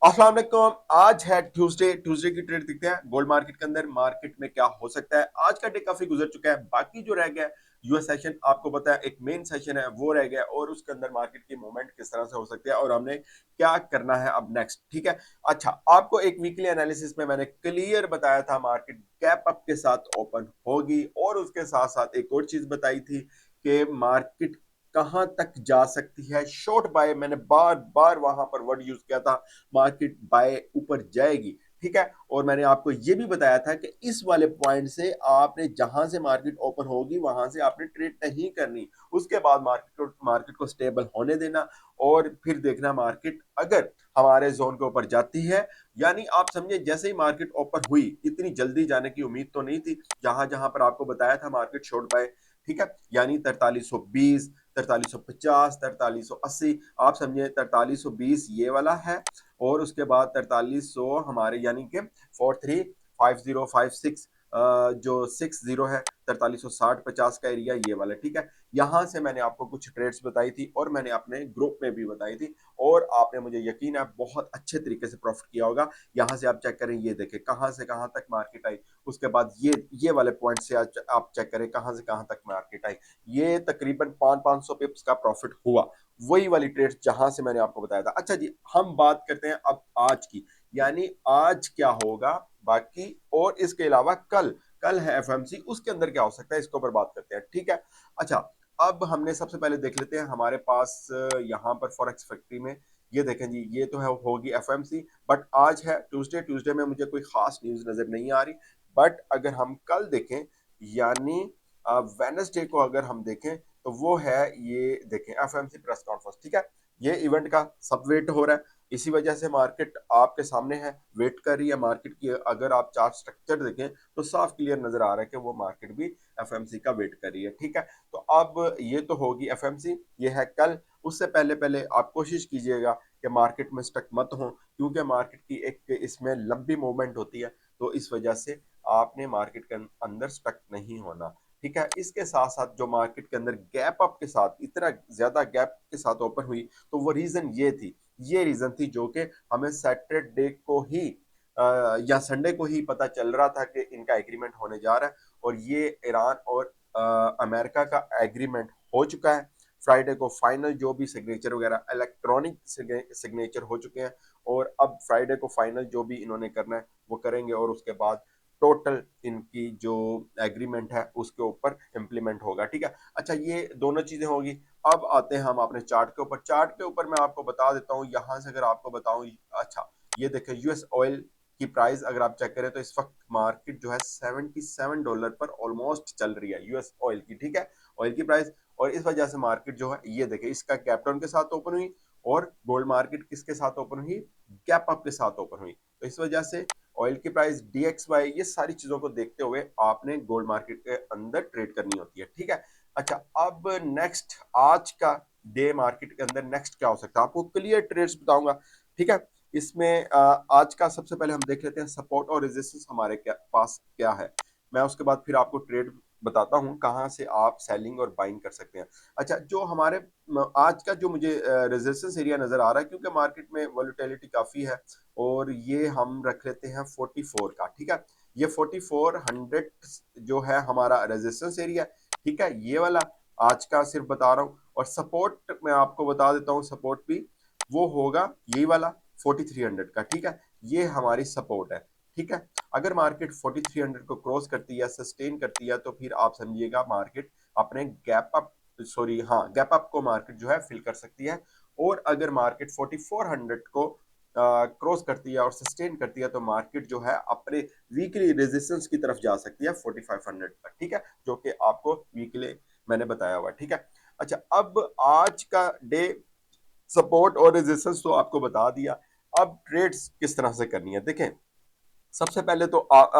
अस्सलाम वालेकुम। आज है ट्यूसडे। ट्यूसडे की ट्रेड दिखते हैं गोल्ड मार्केट के अंदर। मार्केट में क्या हो सकता है? आज का डे काफी गुजर चुका है। बाकी जो रह गया यूएस सेशन, आपको पता है एक मेन सेशन है वो रह गया, और उसके अंदर मार्केट की मूवमेंट किस तरह से हो सकती है और हमने क्या करना है अब नेक्स्ट। ठीक है। अच्छा, आपको एक वीकली एनालिसिस में मैंने क्लियर बताया था मार्केट गैप अप के साथ ओपन होगी, और उसके साथ साथ एक और चीज बताई थी कि मार्केट कहां तक जा सकती है। शॉर्ट बाय मैंने बार बार वहां पर वर्ड यूज किया था, मार्केट बाय ऊपर जाएगी। ठीक है। और मैंने आपको यह भी बताया था कि इस वाले पॉइंट से आपने जहां से मार्केट ओपन होगी वहां से आपने ट्रेड नहीं करनी, उसके बाद मार्केट को स्टेबल होने देना, और फिर देखना मार्केट अगर हमारे जोन के ऊपर जाती है, यानी आप समझे जैसे ही मार्केट ओपन हुई, इतनी जल्दी जाने की उम्मीद तो नहीं थी। जहां जहां पर आपको बताया था मार्केट शॉर्ट बाय, ठीक है, यानी 4320, 4350, 4380, आप समझे 4320 ये वाला है, और उसके बाद 4300 हमारे यानी कि 435056 जो 60 है, 4360-50 का एरिया ये वाला। ठीक है। यहां से मैंने आपको कुछ ट्रेड्स बताई थी, और मैंने अपने ग्रुप में भी बताई थी, और आपने मुझे यकीन है बहुत अच्छे तरीके से प्रॉफिट किया होगा। यहां से आप चेक करें, ये देखें कहां से कहां तक मार्केट आई। उसके बाद ये वाले पॉइंट से आज आप चेक करें कहां से कहां तक मार्केट आई। ये तकरीबन 500 पिप्स का प्रॉफिट हुआ, वही वाली ट्रेड जहां से मैंने आपको बताया था। अच्छा जी, हम बात करते हैं अब आज की, यानी आज क्या होगा बाकी, और इसके अलावा कल कल है एफएमसी, उसके अंदर क्या हो सकता है इसके ऊपर बात करते हैं। ठीक है। अच्छा, अब हमने सबसे पहले देख लेते हैं हमारे पास यहाँ पर फॉरेक्स फैक्ट्री में, ये देखें जी, ये तो है होगी एफएमसी, बट आज है ट्यूसडे। ट्यूसडे में मुझे कोई खास न्यूज नजर नहीं आ रही। बट अगर हम कल देखें, यानी वेनसडे को अगर हम देखें, तो वो है, ये देखें एफएमसी प्रेस कॉन्फ्रेंस। ठीक है। ये इवेंट का सब वेट हो रहा है, इसी वजह से मार्केट आपके सामने है, वेट कर रही है मार्केट की। अगर आप चार्ट स्ट्रक्चर देखें तो साफ क्लियर नजर आ रहा है कि वो मार्केट भी एफएमसी का वेट कर रही है। ठीक है। तो अब ये तो होगी एफएमसी, ये है कल। उससे पहले पहले आप कोशिश कीजिएगा कि मार्केट में स्टक मत हो, क्योंकि मार्केट की एक इसमें लंबी मूवमेंट होती है, तो इस वजह से आपने मार्केट के अंदर स्टक नहीं होना। ठीक है। इसके साथ साथ जो मार्केट के अंदर गैप अप के साथ इतना ज्यादा गैप के साथ ओपन हुई, तो वो रीजन ये रीजन थी जो कि हमें सैटरडे को ही या संडे को ही पता चल रहा था कि इनका एग्रीमेंट होने जा रहा है, और ये ईरान और अमेरिका का एग्रीमेंट हो चुका है। फ्राइडे को फाइनल जो भी सिग्नेचर वगैरह इलेक्ट्रॉनिक सिग्नेचर हो चुके हैं, और अब फ्राइडे को फाइनल जो भी इन्होंने करना है वो करेंगे, और उसके बाद टोटल इनकी जो एग्रीमेंट है उसके ऊपर इम्प्लीमेंट होगा। ठीक है। अच्छा, ये दोनों चीजें होगी। अब आते हैं हम अपने चार्ट के ऊपर। चार्ट के ऊपर मैं आपको बता देता हूँ, यहां से अगर आपको बताऊं, अच्छा, ये देखें यूएस ऑयल की प्राइस अगर आप चेक करें, तो इस वक्त मार्केट जो है $77 पर ऑलमोस्ट चल रही है यूएस ऑयल की। ठीक है, ऑयल की प्राइस। और इस वजह से मार्केट जो है, ये देखें, इसका गैप डाउन के साथ ओपन हुई, और गोल्ड मार्केट किसके साथ ओपन हुई? गैप अप के साथ ओपन हुई। तो इस वजह से ऑयल की प्राइस, डीएक्सवाई, ये सारी चीजों को देखते हुए आपने गोल्ड मार्केट के अंदर ट्रेड करनी होती है। ठीक है। अच्छा, अब नेक्स्ट आज का डे मार्केट के अंदर नेक्स्ट क्या हो सकता है, आपको क्लियर ट्रेड्स बताऊंगा। ठीक है। इसमें आज का सबसे पहले हम देख लेते हैं सपोर्ट और रेजिस्टेंस हमारे पास क्या है। मैं उसके बाद फिर आपको ट्रेड बताता हूं कहां से आप सेलिंग और बाइंग कर सकते हैं। अच्छा, जो हमारे आज का जो मुझे रेजिस्टेंस एरिया नजर आ रहा है, क्योंकि मार्केट में वॉलेटिलिटी काफी है, और ये हम रख लेते हैं 44 का। ठीक है। ये 4400 जो है हमारा रेजिस्टेंस एरिया। ठीक है, ये वाला आज का सिर्फ बता रहा हूँ। और सपोर्ट मैं आपको बता देता हूँ, सपोर्ट भी वो होगा यही वाला 4300 का। ठीक है, ये हमारी सपोर्ट है। ठीक है। अगर मार्केट 4300 को क्रॉस करती है, सस्टेन करती है, तो फिर आप समझिएगा मार्केट अपने गैप अप, सॉरी हाँ, गैप अप को मार्केट जो है फिल कर सकती है। और अगर मार्केट 4400 को क्रॉस करती है और सस्टेन करती है, तो मार्केट जो है अपने वीकली रेजिस्टेंस की तरफ जा सकती है 4500 तक। ठीक है, जो कि आपको वीकली मैंने बताया हुआ। ठीक है। अच्छा, अब आज का डे सपोर्ट और रेजिस्टेंस तो आपको बता दिया। अब ट्रेड्स किस तरह से करनी है, देखें। सबसे पहले तो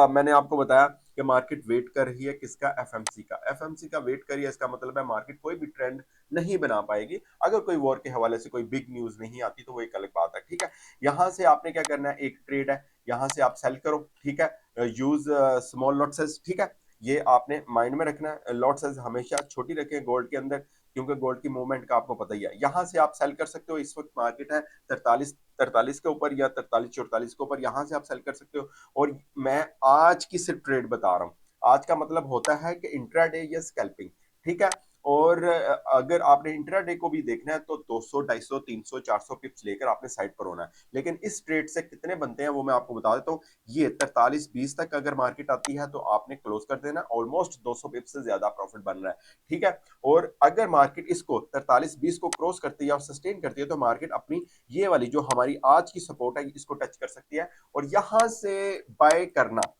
मैंने आपको बताया कि मार्केट वेट कर रही है किसका? एफएमसी का। एफएमसी का वेट कर रही है, इसका मतलब है मार्केट कोई भी ट्रेंड नहीं बना पाएगी अगर कोई वॉर के हवाले से कोई बिग न्यूज नहीं आती, तो वो एक अलग बात है। ठीक है। यहां से आपने क्या करना है, एक ट्रेड है, यहां से आप सेल करो। ठीक है, यूज स्मॉल लॉट साइज। ठीक है, ये आपने माइंड में रखना है। लॉट साइज हमेशा छोटी रखें गोल्ड के अंदर, क्योंकि गोल्ड की मूवमेंट का आपको पता ही है। यहां से आप सेल कर सकते हो। इस वक्त मार्केट है 43 43 के ऊपर या 43-44 के ऊपर, यहां से आप सेल कर सकते हो। और मैं आज की सिर्फ ट्रेड बता रहा हूँ। आज का मतलब होता है कि इंट्राडे या स्कैल्पिंग, ठीक है। और अगर आपने इंट्राडे को भी देखना है तो 200, 250, 300, 400 पिप्स लेकर आपने साइड पर होना है। लेकिन इस ट्रेड से कितने बनते हैं वो मैं आपको बता देता हूँ। ये 43-20 तक अगर मार्केट आती है तो आपने क्लोज कर देना, ऑलमोस्ट 200 पिप्स से ज्यादा प्रॉफिट बन रहा है, ठीक है। और अगर मार्केट इसको 43-20 को क्रॉस करती है और सस्टेन करती है तो मार्केट अपनी ये वाली जो हमारी आज की सपोर्ट है इसको टच कर सकती है, और यहां से बाय करना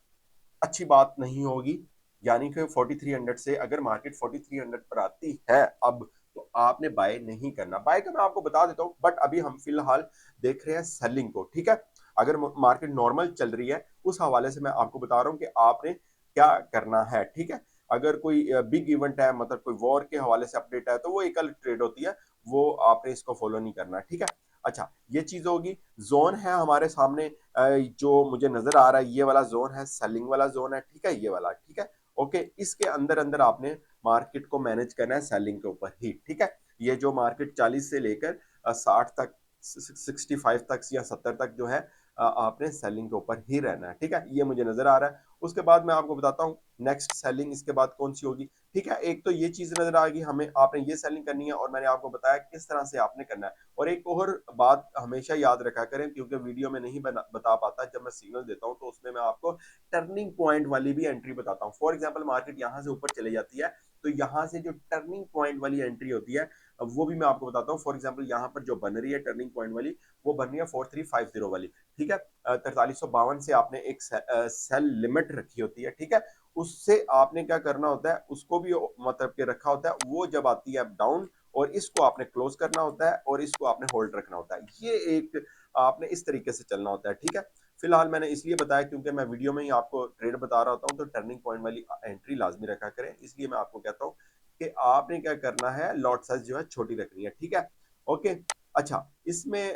अच्छी बात नहीं होगी। यानी कि 4300 से अगर मार्केट 4300 पर आती है अब, तो आपने बाय नहीं करना। बाय का मैं आपको बता देता हूं, बट अभी हम फिलहाल देख रहे हैं सेलिंग को, ठीक है। अगर मार्केट नॉर्मल चल रही है उस हवाले से मैं आपको बता रहा हूं कि आपने क्या करना है, ठीक है। अगर कोई बिग इवेंट है, मतलब कोई वॉर के हवाले से अपडेट है, तो वो एक अलग ट्रेड होती है, वो आपने इसको फॉलो नहीं करना, ठीक है। अच्छा, ये चीज होगी। जोन है हमारे सामने, जो मुझे नजर आ रहा है ये वाला जोन है, सेलिंग वाला जोन है, ठीक है, ये वाला, ठीक है। ओके, इसके अंदर अंदर आपने मार्केट को मैनेज करना है सेलिंग के ऊपर ही, ठीक है। ये जो मार्केट 40 से लेकर 60 तक, 65 तक या 70 तक जो है, आपने सेलिंग के ऊपर ही रहना है, ठीक है। ये मुझे नजर आ रहा है। उसके बाद मैं आपको बताता हूँ नेक्स्ट सेलिंग इसके बाद कौन सी होगी, ठीक है। एक तो ये चीज नजर आ गई हमें, आपने ये सेलिंग करनी है और मैंने आपको बताया किस तरह से आपने करना है। और एक और बात हमेशा याद रखा करें, क्योंकि वीडियो में नहीं बता पाता, जब मैं सिग्नल देता हूं तो उसमें मैं आपको टर्निंग पॉइंट वाली भी एंट्री बताता हूं। फॉर एग्जांपल मार्केट यहां से ऊपर चले जाती है तो यहां से जो टर्निंग पॉइंट वाली एंट्री होती है वो भी मैं आपको बताता हूँ। फॉर एग्जांपल यहां पर जो बन रही है टर्निंग पॉइंट वाली, वो बन रही है 4350 वाली, ठीक है। 4352 से आपने एक सेल लिमिट रखी होती है, ठीक है। उससे आपने क्या करना होता है, उसको भी मतलब के रखा होता है, वो जब आती है डाउन, और इसको आपने क्लोज करना होता है और इसको आपने होल्ड रखना होता है। ये एक आपने इस तरीके से चलना होता है, ठीक है। फिलहाल मैंने इसलिए बताया क्योंकि मैं वीडियो में ही आपको ट्रेड बता रहा होता हूँ, तो टर्निंग पॉइंट वाली एंट्री लाजमी रखा करें, इसलिए मैं आपको कहता हूँ कि आपने क्या करना है, लॉट साइज जो है छोटी रखनी है, ठीक है। ओके। अच्छा, इसमें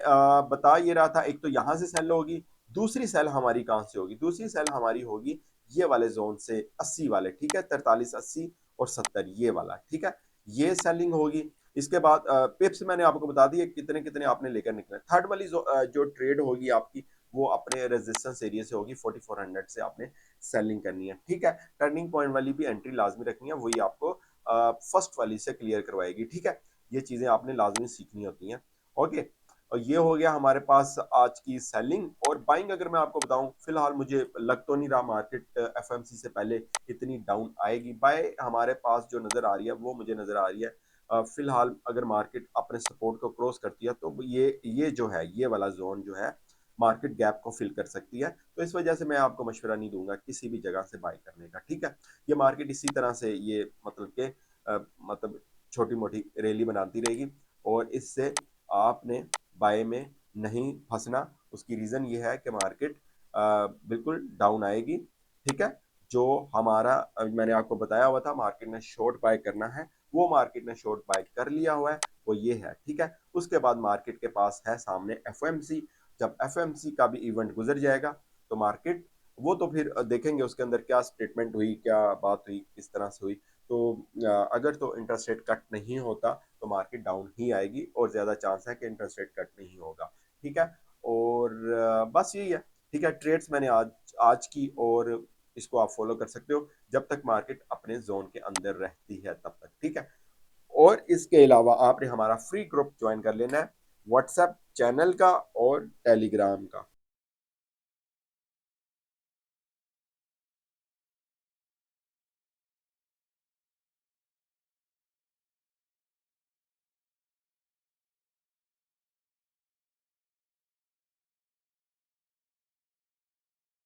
बता ये रहा था, एक तो यहां से सेल होगी, दूसरी सेल हमारी कहां से होगी, दूसरी सेल हमारी होगी ये वाले जोन से 80 वाले, ठीक है, 43, 80 और 70, ये वाला, ठीक है। ये सेलिंग होगी। इसके बाद पिप्स मैंने आपको बता दिए कितने कितने आपने लेकर निकले। थर्ड वाली जो ट्रेड होगी आपकी, वो अपने रेजिस्टेंस एरिया से होगी, 4400 से आपने सेलिंग करनी है, ठीक है। टर्निंग पॉइंट वाली भी एंट्री लाजमी रखनी है, वही आपको फर्स्ट वाली से क्लियर करवाएगी, ठीक है। ये चीजें आपने लाजमी सीखनी होती हैं। ओके, और ये हो गया हमारे पास आज की सेलिंग और बाइंग। अगर मैं आपको बताऊं, फिलहाल मुझे लग तो नहीं रहा मार्केट एफएमसी से पहले इतनी डाउन आएगी। बाय हमारे पास जो नजर आ रही है वो मुझे नजर आ रही है, फिलहाल अगर मार्केट अपने सपोर्ट को क्रॉस करती है तो ये जो है, ये वाला जोन जो है, मार्केट गैप को फिल कर सकती है। तो इस वजह से मैं आपको मशवरा नहीं दूंगा किसी भी जगह से बाय करने का, ठीक है। ये मार्केट इसी तरह से ये मतलब के मतलब छोटी मोटी रैली बनाती रहेगी, और इससे आपने बाय में नहीं फंसना। उसकी रीजन ये है कि मार्केट बिल्कुल डाउन आएगी, ठीक है। जो हमारा मैंने आपको बताया हुआ था मार्केट ने शॉर्ट बाय करना है, वो मार्केट ने शॉर्ट बाय कर लिया हुआ है, वो ये है, ठीक है। उसके बाद मार्केट के पास है सामने एफओएमसी। जब एफओएमसी का भी इवेंट गुजर जाएगा तो मार्केट, वो तो फिर देखेंगे उसके अंदर क्या स्टेटमेंट हुई, क्या बात हुई, किस तरह से हुई। तो अगर तो इंटरेस्ट रेट कट नहीं होता तो मार्केट डाउन ही आएगी, और ज्यादा चांस है कि इंटरेस्ट रेट कट नहीं होगा, ठीक है। और बस यही है, ठीक है। ट्रेड्स मैंने आज आज की, और इसको आप फॉलो कर सकते हो जब तक मार्केट अपने जोन के अंदर रहती है तब तक, ठीक है। और इसके अलावा आपने हमारा फ्री ग्रुप ज्वाइन कर लेना है, व्हाट्सएप चैनल का और टेलीग्राम का।